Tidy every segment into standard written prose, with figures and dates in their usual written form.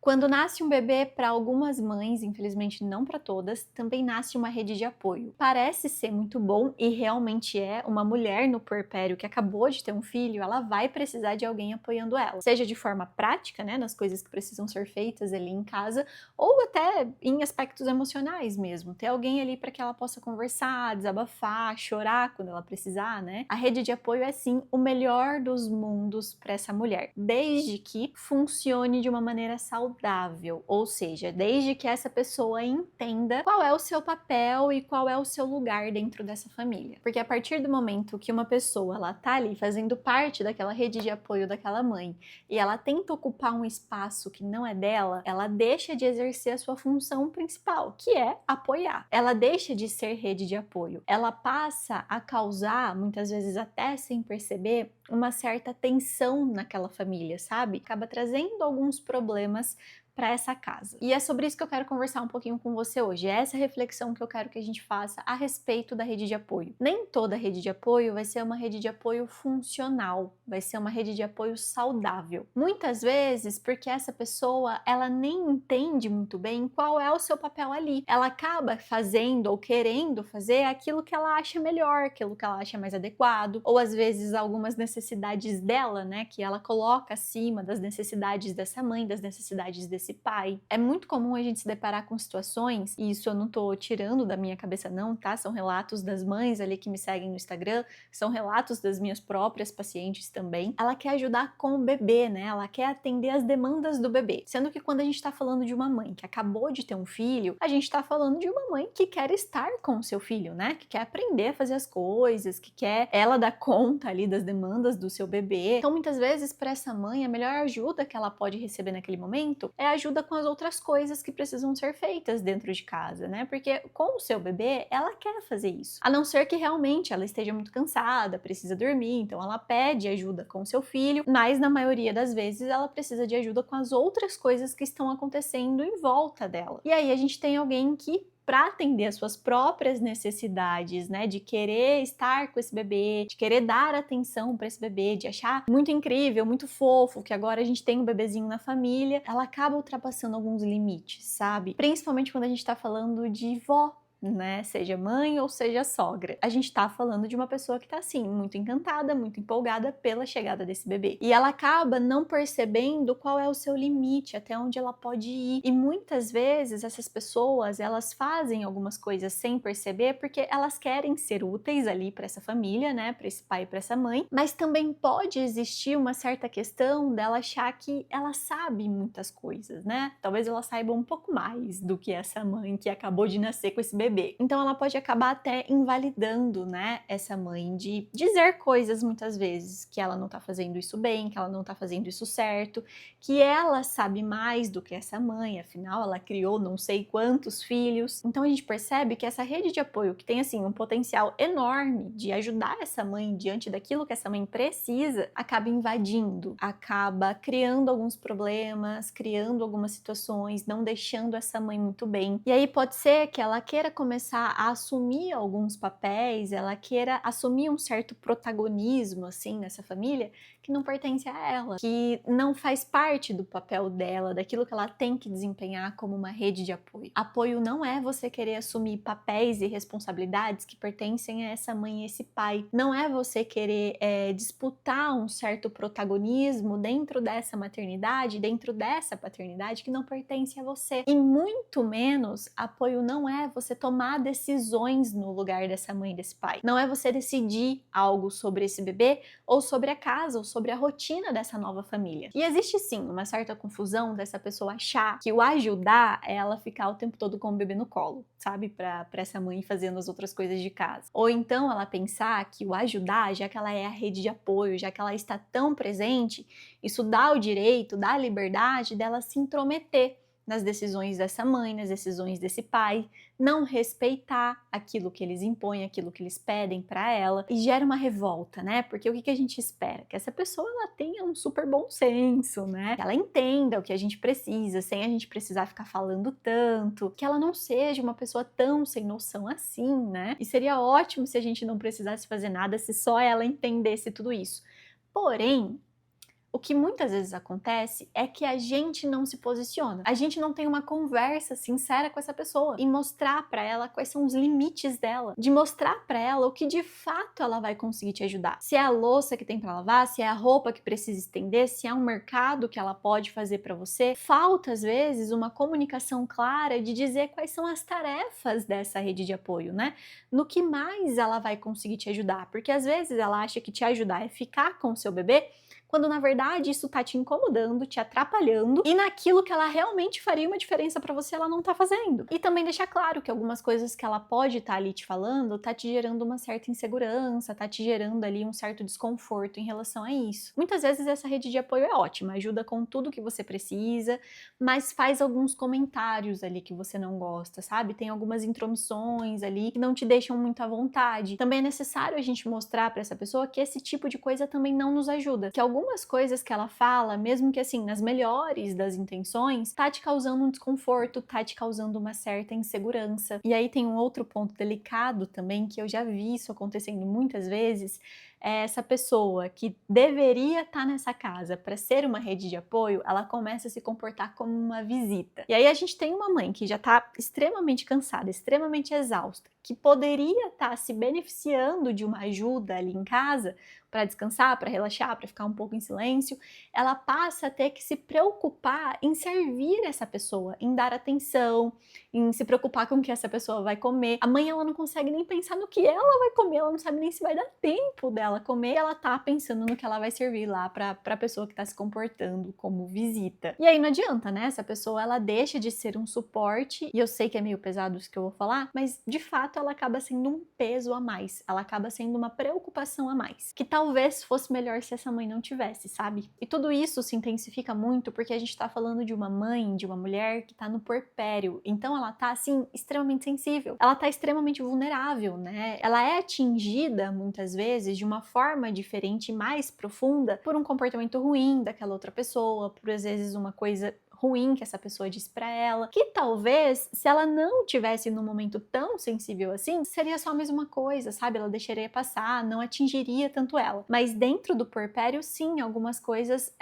Quando nasce um bebê, para algumas mães, infelizmente não para todas, também nasce uma rede de apoio. Parece ser muito bom e realmente é. Uma mulher no puerpério que acabou de ter um filho, ela vai precisar de alguém apoiando ela, seja de forma prática, né, nas coisas que precisam ser feitas ali em casa, ou até em aspectos emocionais mesmo. Ter alguém ali para que ela possa conversar, desabafar, chorar quando ela precisar, né? A rede de apoio é sim o melhor dos mundos para essa mulher, desde que funcione de uma maneira saudável, ou seja, desde que essa pessoa entenda qual é o seu papel e qual é o seu lugar dentro dessa família. Porque a partir do momento que uma pessoa ela tá ali fazendo parte daquela rede de apoio daquela mãe e ela tenta ocupar um espaço que não é dela, ela deixa de exercer a sua função principal, que é apoiar. Ela deixa de ser rede de apoio. Ela passa a causar, muitas vezes até sem perceber, uma certa tensão naquela família, sabe? Acaba trazendo alguns problemas para essa casa. E é sobre isso que eu quero conversar um pouquinho com você hoje. É essa reflexão que eu quero que a gente faça a respeito da rede de apoio. Nem toda rede de apoio vai ser uma rede de apoio funcional, vai ser uma rede de apoio saudável. Muitas vezes porque essa pessoa, ela nem entende muito bem qual é o seu papel ali. Ela acaba fazendo ou querendo fazer aquilo que ela acha melhor, aquilo que ela acha mais adequado, ou às vezes algumas necessidades dela, né, que ela coloca acima das necessidades dessa mãe, das necessidades desse pai. É muito comum a gente se deparar com situações, e isso eu não tô tirando da minha cabeça não, tá? São relatos das mães ali que me seguem no Instagram, são relatos das minhas próprias pacientes também. Ela quer ajudar com o bebê, né? Ela quer atender as demandas do bebê. Sendo que quando a gente tá falando de uma mãe que acabou de ter um filho, a gente tá falando de uma mãe que quer estar com o seu filho, né? Que quer aprender a fazer as coisas, que quer ela dar conta ali das demandas do seu bebê. Então, muitas vezes, para essa mãe, a melhor ajuda que ela pode receber naquele momento é ajuda com as outras coisas que precisam ser feitas dentro de casa, né? Porque com o seu bebê, ela quer fazer isso. A não ser que realmente ela esteja muito cansada, precisa dormir, então ela pede ajuda com o seu filho, mas na maioria das vezes ela precisa de ajuda com as outras coisas que estão acontecendo em volta dela. E aí a gente tem alguém que para atender as suas próprias necessidades, né, de querer estar com esse bebê, de querer dar atenção para esse bebê, de achar muito incrível, muito fofo que agora a gente tem um bebezinho na família, ela acaba ultrapassando alguns limites, sabe? Principalmente quando a gente tá falando de vó, né? Seja mãe ou seja sogra. A gente tá falando de uma pessoa que tá assim, muito encantada, muito empolgada pela chegada desse bebê. E ela acaba não percebendo qual é o seu limite, até onde ela pode ir. E muitas vezes essas pessoas, elas fazem algumas coisas sem perceber porque elas querem ser úteis ali para essa família, né? Para esse pai e para essa mãe. Mas também pode existir uma certa questão dela achar que ela sabe muitas coisas, né? Talvez ela saiba um pouco mais do que essa mãe que acabou de nascer com esse bebê. Então ela pode acabar até invalidando, né, essa mãe de dizer coisas muitas vezes que ela não tá fazendo isso bem, que ela não tá fazendo isso certo, que ela sabe mais do que essa mãe, afinal ela criou não sei quantos filhos. Então a gente percebe que essa rede de apoio que tem assim um potencial enorme de ajudar essa mãe diante daquilo que essa mãe precisa, acaba invadindo, acaba criando alguns problemas, criando algumas situações, não deixando essa mãe muito bem. E aí pode ser que ela queira começar a assumir alguns papéis, ela queira assumir um certo protagonismo assim nessa família que não pertence a ela, que não faz parte do papel dela, daquilo que ela tem que desempenhar como uma rede de apoio. Apoio não é você querer assumir papéis e responsabilidades que pertencem a essa mãe e esse pai. Não é você querer disputar um certo protagonismo dentro dessa maternidade, dentro dessa paternidade que não pertence a você. E muito menos, apoio não é você tomar decisões no lugar dessa mãe e desse pai. Não é você decidir algo sobre esse bebê ou sobre a casa ou sobre a rotina dessa nova família. E existe sim uma certa confusão dessa pessoa achar que o ajudar é ela ficar o tempo todo com o bebê no colo, sabe? Pra essa mãe fazendo as outras coisas de casa. Ou então ela pensar que o ajudar, já que ela é a rede de apoio, já que ela está tão presente, isso dá o direito, dá a liberdade dela se intrometer nas decisões dessa mãe, nas decisões desse pai, não respeitar aquilo que eles impõem, aquilo que eles pedem para ela, e gera uma revolta, né? Porque o que a gente espera? Que essa pessoa ela tenha um super bom senso, né? Que ela entenda o que a gente precisa, sem a gente precisar ficar falando tanto, que ela não seja uma pessoa tão sem noção assim, né? E seria ótimo se a gente não precisasse fazer nada, se só ela entendesse tudo isso. Porém, O que muitas vezes acontece é que a gente não se posiciona. A gente não tem uma conversa sincera com essa pessoa e mostrar pra ela quais são os limites dela, de mostrar pra ela o que de fato ela vai conseguir te ajudar. Se é a louça que tem pra lavar, se é a roupa que precisa estender, se é um mercado que ela pode fazer pra você. Falta às vezes uma comunicação clara de dizer quais são as tarefas dessa rede de apoio, né? No que mais ela vai conseguir te ajudar, porque às vezes ela acha que te ajudar é ficar com o seu bebê, quando na verdade isso tá te incomodando, te atrapalhando, e naquilo que ela realmente faria uma diferença pra você, ela não tá fazendo. E também deixar claro que algumas coisas que ela pode estar ali te falando, tá te gerando uma certa insegurança, tá te gerando ali um certo desconforto em relação a isso. Muitas vezes essa rede de apoio é ótima, ajuda com tudo que você precisa, mas faz alguns comentários ali que você não gosta, sabe? Tem algumas intromissões ali que não te deixam muito à vontade. Também é necessário a gente mostrar pra essa pessoa que esse tipo de coisa também não nos ajuda, que algumas coisas que ela fala, mesmo que assim, nas melhores das intenções, tá te causando um desconforto, tá te causando uma certa insegurança. E aí tem um outro ponto delicado também, que eu já vi isso acontecendo muitas vezes, é essa pessoa que deveria estar nessa casa para ser uma rede de apoio, ela começa a se comportar como uma visita. E aí a gente tem uma mãe que já tá extremamente cansada, extremamente exausta, que poderia estar se beneficiando de uma ajuda ali em casa, para descansar, para relaxar, para ficar um pouco em silêncio, ela passa a ter que se preocupar em servir essa pessoa, em dar atenção, em se preocupar com o que essa pessoa vai comer. A mãe, ela não consegue nem pensar no que ela vai comer, ela não sabe nem se vai dar tempo dela comer, ela tá pensando no que ela vai servir lá pra pessoa que tá se comportando como visita. E aí não adianta, né? Essa pessoa, ela deixa de ser um suporte, e eu sei que é meio pesado isso que eu vou falar, mas de fato ela acaba sendo um peso a mais, ela acaba sendo uma preocupação a mais, que talvez fosse melhor se essa mãe não tivesse, sabe? E tudo isso se intensifica muito porque a gente tá falando de uma mãe, de uma mulher que tá no puerpério, então ela tá, assim, extremamente sensível, ela tá extremamente vulnerável, né? Ela é atingida, muitas vezes, de uma forma diferente e mais profunda por um comportamento ruim daquela outra pessoa, por às vezes uma coisa ruim que essa pessoa disse pra ela, que talvez, se ela não tivesse num momento tão sensível assim, seria só a mesma coisa, sabe? Ela deixaria passar, não atingiria tanto ela. Mas dentro do puerpério, sim, algumas coisas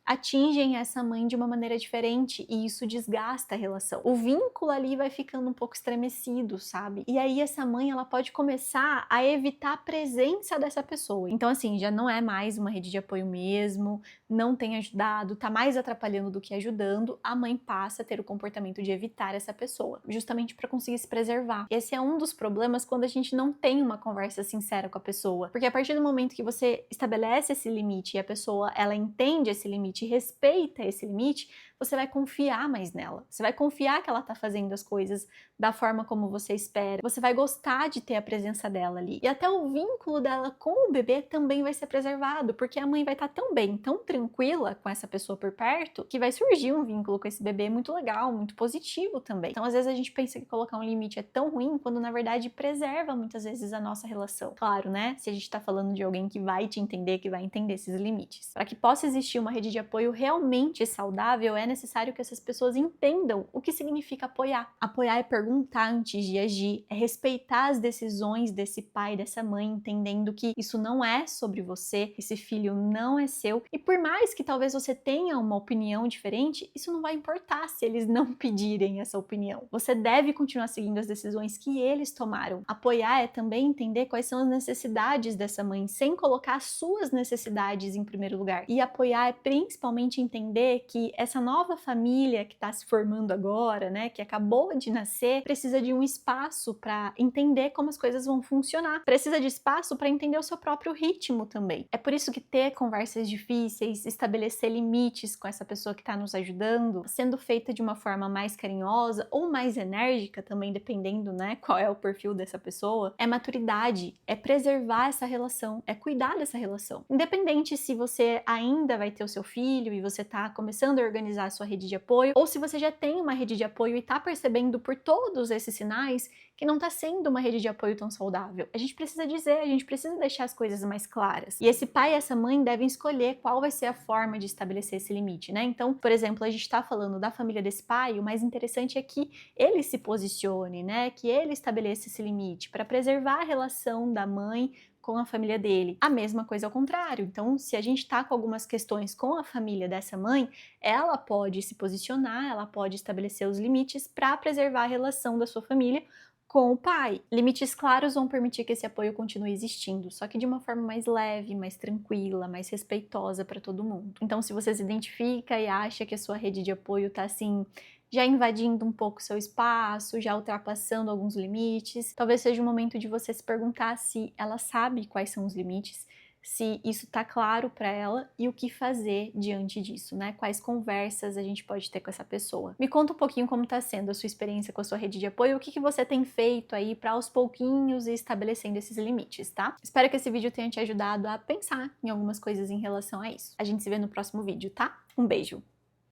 atingem essa mãe de uma maneira diferente e isso desgasta a relação. O vínculo ali vai ficando um pouco estremecido, sabe? E aí essa mãe, ela pode começar a evitar a presença dessa pessoa. Então assim, já não é mais uma rede de apoio mesmo, não tem ajudado, tá mais atrapalhando do que ajudando, a mãe passa a ter o comportamento de evitar essa pessoa, justamente para conseguir se preservar. Esse é um dos problemas quando a gente não tem uma conversa sincera com a pessoa, porque a partir do momento que você estabelece esse limite e a pessoa, ela entende esse limite e respeita esse limite, você vai confiar mais nela. Você vai confiar que ela tá fazendo as coisas da forma como você espera. Você vai gostar de ter a presença dela ali. E até o vínculo dela com o bebê também vai ser preservado, porque a mãe vai estar tão bem, tão tranquila com essa pessoa por perto, que vai surgir um vínculo com esse bebê muito legal, muito positivo também. Então, às vezes a gente pensa que colocar um limite é tão ruim, quando na verdade preserva muitas vezes a nossa relação. Claro, né? Se a gente tá falando de alguém que vai te entender, que vai entender esses limites. Para que possa existir uma rede de apoio realmente saudável, é necessário que essas pessoas entendam o que significa apoiar. Apoiar é perguntar antes de agir, é respeitar as decisões desse pai, dessa mãe, entendendo que isso não é sobre você, esse filho não é seu, e por mais que talvez você tenha uma opinião diferente, isso não vai importar se eles não pedirem essa opinião. Você deve continuar seguindo as decisões que eles tomaram. Apoiar é também entender quais são as necessidades dessa mãe, sem colocar as suas necessidades em primeiro lugar. E apoiar é principalmente entender que essa nova família que está se formando agora, né, que acabou de nascer, precisa de um espaço para entender como as coisas vão funcionar. Precisa de espaço para entender o seu próprio ritmo também. É por isso que ter conversas difíceis, estabelecer limites com essa pessoa que está nos ajudando, sendo feita de uma forma mais carinhosa ou mais enérgica também, dependendo, né, qual é o perfil dessa pessoa, é maturidade, é preservar essa relação, é cuidar dessa relação. Independente se você ainda vai ter o seu filho e você tá começando a organizar a sua rede de apoio, ou se você já tem uma rede de apoio e tá percebendo por todos esses sinais que não tá sendo uma rede de apoio tão saudável. A gente precisa dizer, a gente precisa deixar as coisas mais claras. E esse pai e essa mãe devem escolher qual vai ser a forma de estabelecer esse limite, né? Então, por exemplo, a gente tá falando da família desse pai, o mais interessante é que ele se posicione, né? Que ele estabeleça esse limite para preservar a relação da mãe com a família dele. A mesma coisa ao contrário. Então, se a gente tá com algumas questões com a família dessa mãe, ela pode se posicionar, ela pode estabelecer os limites para preservar a relação da sua família com o pai. Limites claros vão permitir que esse apoio continue existindo, só que de uma forma mais leve, mais tranquila, mais respeitosa para todo mundo. Então, se você se identifica e acha que a sua rede de apoio tá assim, já invadindo um pouco seu espaço, já ultrapassando alguns limites, talvez seja o momento de você se perguntar se ela sabe quais são os limites, se isso tá claro para ela e o que fazer diante disso, né? Quais conversas a gente pode ter com essa pessoa. Me conta um pouquinho como tá sendo a sua experiência com a sua rede de apoio, o que você tem feito aí para aos pouquinhos ir estabelecendo esses limites, tá? Espero que esse vídeo tenha te ajudado a pensar em algumas coisas em relação a isso. A gente se vê no próximo vídeo, tá? Um beijo!